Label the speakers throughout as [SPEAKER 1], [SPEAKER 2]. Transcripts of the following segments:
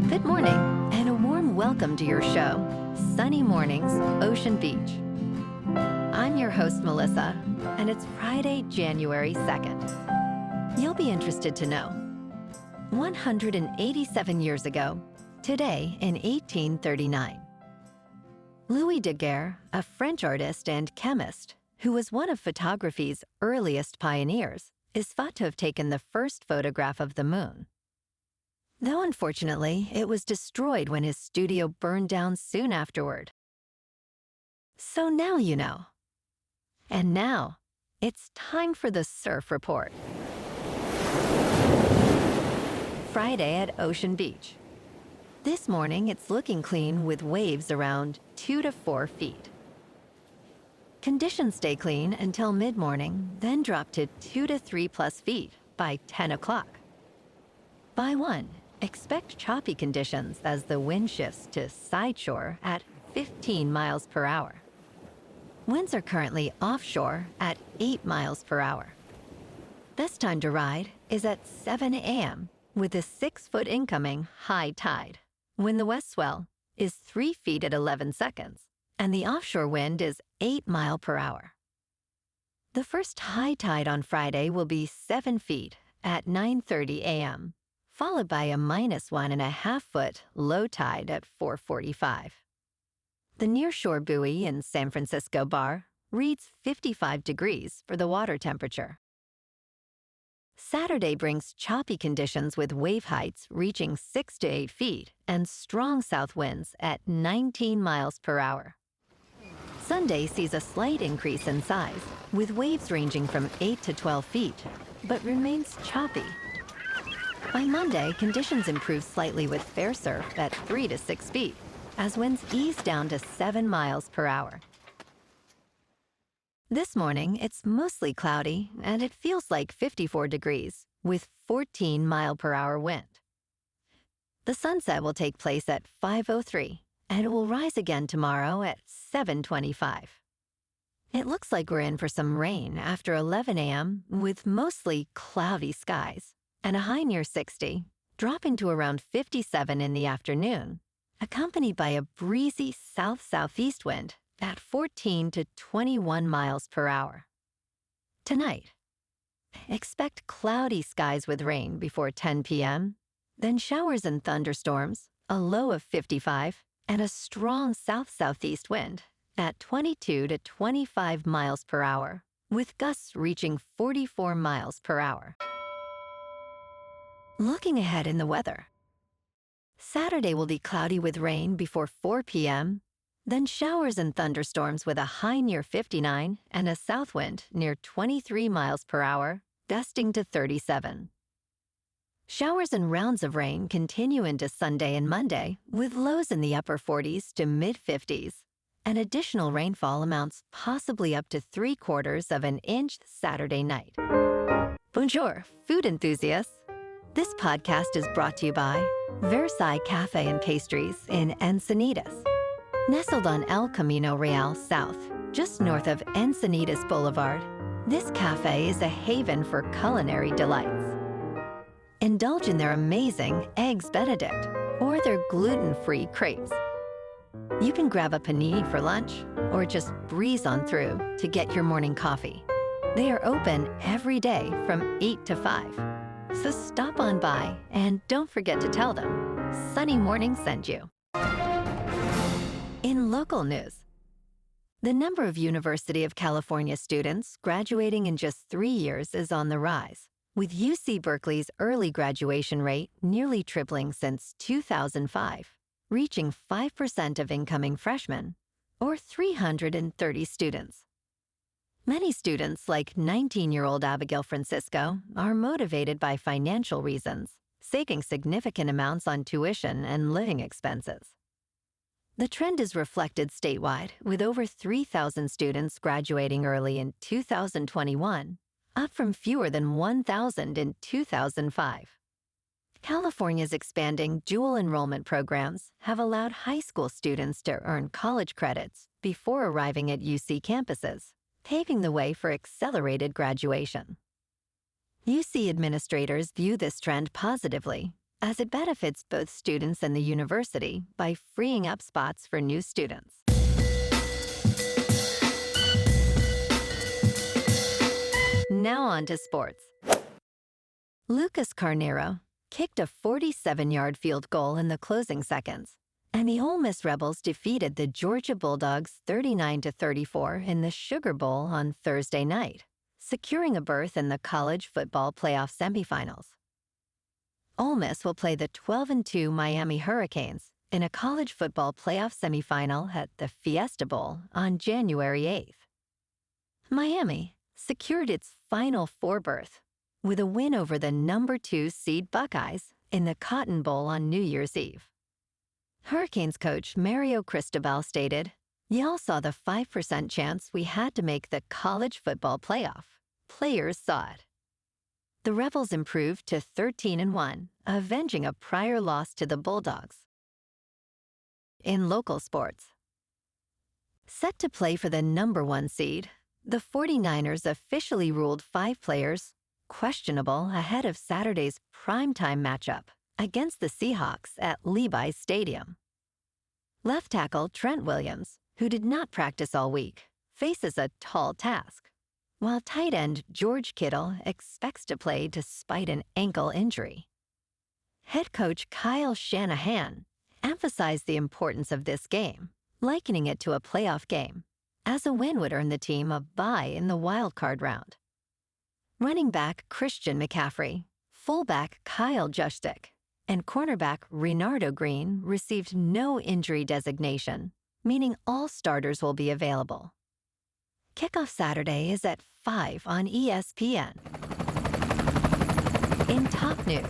[SPEAKER 1] Good morning, and a warm welcome to your show, Sunny Mornings, Ocean Beach. I'm your host, Melissa, and it's Friday, January 2nd. You'll be interested to know. 187 years ago, today in 1839, Louis Daguerre, a French artist and chemist who was one of photography's earliest pioneers, is thought to have taken the first photograph of the moon. Though unfortunately, it was destroyed when his studio burned down soon afterward. So now you know. And now, it's time for the Surf Report. Friday at Ocean Beach. This morning, it's looking clean with waves around 2 to 4 feet. Conditions stay clean until mid-morning, then drop to 2 to 3 plus feet by 10 o'clock. By 1, expect choppy conditions as the wind shifts to sideshore at 15 miles per hour. Winds are currently offshore at 8 miles per hour. Best time to ride is at 7 a.m. with a 6-foot incoming high tide, when the west swell is 3 feet at 11 seconds, and the offshore wind is 8 miles per hour. The first high tide on Friday will be 7 feet at 9:30 a.m., followed by a -1.5 foot low tide at 4:45. The nearshore buoy in San Francisco Bar reads 55 degrees for the water temperature. Saturday brings choppy conditions with wave heights reaching 6 to 8 feet and strong south winds at 19 miles per hour. Sunday sees a slight increase in size, with waves ranging from 8 to 12 feet, but remains choppy. By Monday, conditions improve slightly with fair surf at 3 to 6 feet, as winds ease down to 7 miles per hour. This morning, it's mostly cloudy, and it feels like 54 degrees, with 14 mile per hour wind. The sunset will take place at 5:03, and it will rise again tomorrow at 7:25. It looks like we're in for some rain after 11 a.m. with mostly cloudy skies, and a high near 60, dropping to around 57 in the afternoon, accompanied by a breezy south-southeast wind at 14 to 21 miles per hour. Tonight, expect cloudy skies with rain before 10 p.m., then showers and thunderstorms, a low of 55, and a strong south-southeast wind at 22 to 25 miles per hour, with gusts reaching 44 miles per hour. Looking ahead in the weather. Saturday will be cloudy with rain before 4 p.m., then showers and thunderstorms with a high near 59 and a south wind near 23 miles per hour, gusting to 37. Showers and rounds of rain continue into Sunday and Monday, with lows in the upper 40s to mid-50s, and additional rainfall amounts possibly up to 3/4 of an inch Saturday night. Bonjour, food enthusiasts. This podcast is brought to you by Versailles Cafe and Pastries in Encinitas. Nestled on El Camino Real South, just north of Encinitas Boulevard, this cafe is a haven for culinary delights. Indulge in their amazing Eggs Benedict or their gluten-free crepes. You can grab a panini for lunch or just breeze on through to get your morning coffee. They are open every day from 8 to 5. So stop on by and don't forget to tell them Sunny Morning sent you. In local news, the number of University of California students graduating in just 3 years is on the rise, with UC Berkeley's early graduation rate nearly tripling since 2005, reaching 5% of incoming freshmen, or 330 students. Many students, like 19-year-old Abigail Francisco, are motivated by financial reasons, saving significant amounts on tuition and living expenses. The trend is reflected statewide, with over 3,000 students graduating early in 2021, up from fewer than 1,000 in 2005. California's expanding dual enrollment programs have allowed high school students to earn college credits before arriving at UC campuses, paving the way for accelerated graduation. UC administrators view this trend positively, as it benefits both students and the university by freeing up spots for new students. Now on to sports. Lucas Carneiro kicked a 47-yard field goal in the closing seconds, and the Ole Miss Rebels defeated the Georgia Bulldogs 39-34 in the Sugar Bowl on Thursday night, securing a berth in the college football playoff semifinals. Ole Miss will play the 12-2 Miami Hurricanes in a college football playoff semifinal at the Fiesta Bowl on January 8th. Miami secured its Final Four berth with a win over the number 2 seed Buckeyes in the Cotton Bowl on New Year's Eve. Hurricanes coach Mario Cristobal stated, "Y'all saw the 5% chance we had to make the college football playoff. Players saw it." The Rebels improved to 13-1, avenging a prior loss to the Bulldogs. In local sports, set to play for the number 1 seed, the 49ers officially ruled 5 players questionable ahead of Saturday's primetime matchup against the Seahawks at Levi Stadium. Left tackle Trent Williams, who did not practice all week, faces a tall task, while tight end George Kittle expects to play despite an ankle injury. Head coach Kyle Shanahan emphasized the importance of this game, likening it to a playoff game, as a win would earn the team a bye in the wildcard round. Running back Christian McCaffrey, fullback Kyle Juszczyk, and cornerback Renardo Green received no injury designation, meaning all starters will be available. Kickoff Saturday is at 5 on ESPN. In top news,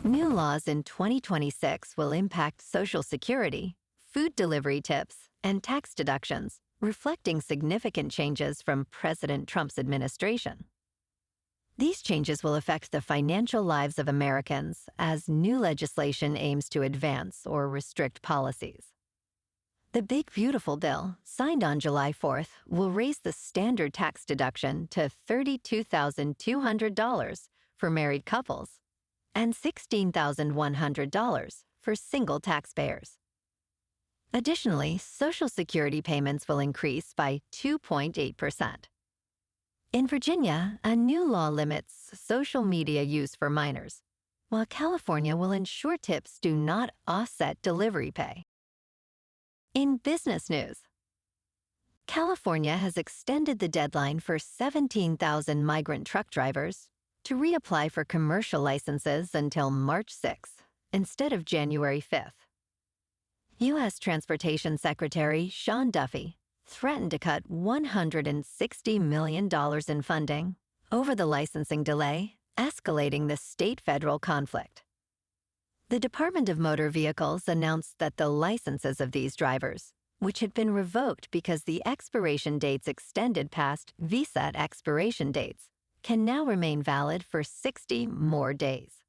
[SPEAKER 1] new laws in 2026 will impact Social Security, food delivery tips, and tax deductions, reflecting significant changes from President Trump's administration. These changes will affect the financial lives of Americans as new legislation aims to advance or restrict policies. The Big Beautiful Bill, signed on July 4th, will raise the standard tax deduction to $32,200 for married couples and $16,100 for single taxpayers. Additionally, Social Security payments will increase by 2.8%. In Virginia, a new law limits social media use for minors, while California will ensure tips do not offset delivery pay. In business news, California has extended the deadline for 17,000 migrant truck drivers to reapply for commercial licenses until March 6th instead of January 5th. U.S. Transportation Secretary Sean Duffy threatened to cut $160 million in funding over the licensing delay, escalating the state-federal conflict. The Department of Motor Vehicles announced that the licenses of these drivers, which had been revoked because the expiration dates extended past VSAT expiration dates, can now remain valid for 60 more days.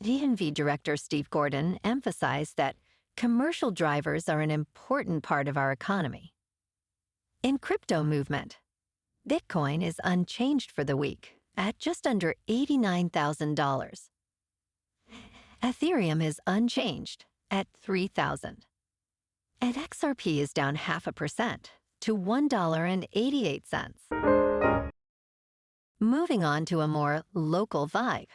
[SPEAKER 1] DMV Director Steve Gordon emphasized that commercial drivers are an important part of our economy. In crypto movement, Bitcoin is unchanged for the week at just under $89,000. Ethereum is unchanged at $3,000. And XRP is down 0.5% to $1.88. Moving on to a more local vibe.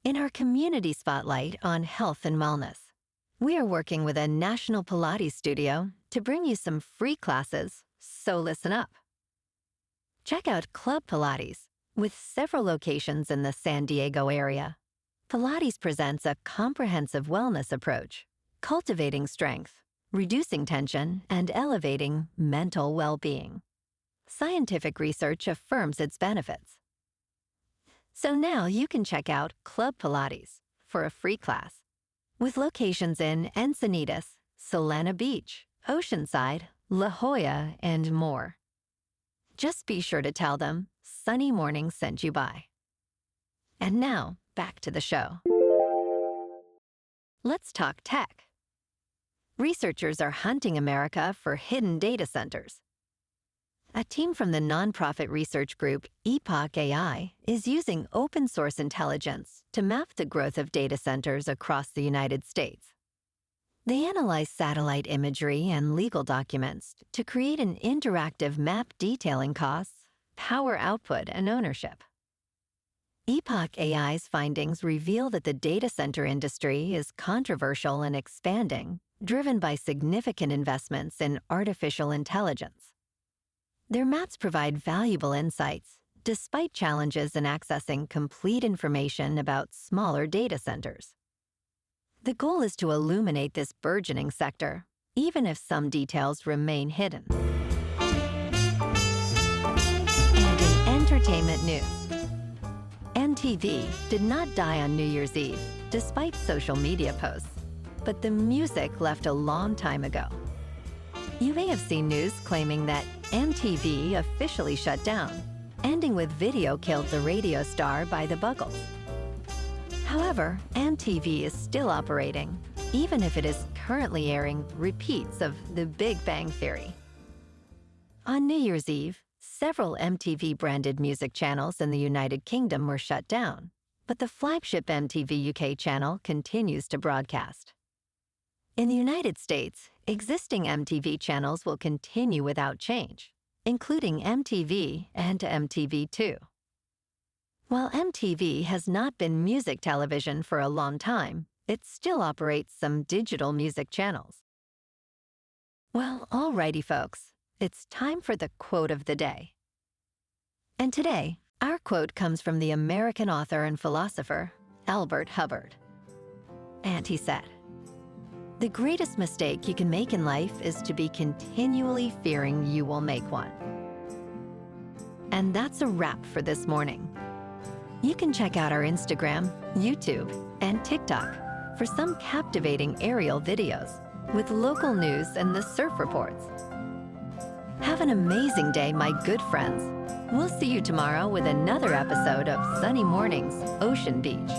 [SPEAKER 1] In our community spotlight on health and wellness, we are working with a national Pilates studio to bring you some free classes, so listen up. Check out Club Pilates, with several locations in the San Diego area. Pilates presents a comprehensive wellness approach, cultivating strength, reducing tension, and elevating mental well-being. Scientific research affirms its benefits. So now you can check out Club Pilates for a free class, with locations in Encinitas, Solana Beach, Oceanside, La Jolla, and more. Just be sure to tell them Sunny Morning sent you by. And now, back to the show. Let's talk tech. Researchers are hunting America for hidden data centers. A team from the nonprofit research group Epoch AI is using open source intelligence to map the growth of data centers across the United States. They analyze satellite imagery and legal documents to create an interactive map detailing costs, power output, and ownership. Epoch AI's findings reveal that the data center industry is controversial and expanding, driven by significant investments in artificial intelligence. Their maps provide valuable insights, despite challenges in accessing complete information about smaller data centers. The goal is to illuminate this burgeoning sector, even if some details remain hidden. And in entertainment news, MTV did not die on New Year's Eve, despite social media posts, but the music left a long time ago. You may have seen news claiming that MTV officially shut down, ending with "Video killed the radio star" by the Buggles. However, MTV is still operating, even if it is currently airing repeats of The Big Bang Theory. On New Year's Eve, several MTV-branded music channels in the United Kingdom were shut down, but the flagship MTV UK channel continues to broadcast. In the United States, existing MTV channels will continue without change, including MTV and MTV2. While MTV has not been music television for a long time, it still operates some digital music channels. Well, alrighty folks, it's time for the quote of the day. And today, our quote comes from the American author and philosopher, Albert Hubbard. And he said, "The greatest mistake you can make in life is to be continually fearing you will make one." And that's a wrap for this morning. You can check out our Instagram, YouTube, and TikTok for some captivating aerial videos with local news and the surf reports. Have an amazing day, my good friends. We'll see you tomorrow with another episode of Sunny Mornings, Ocean Beach.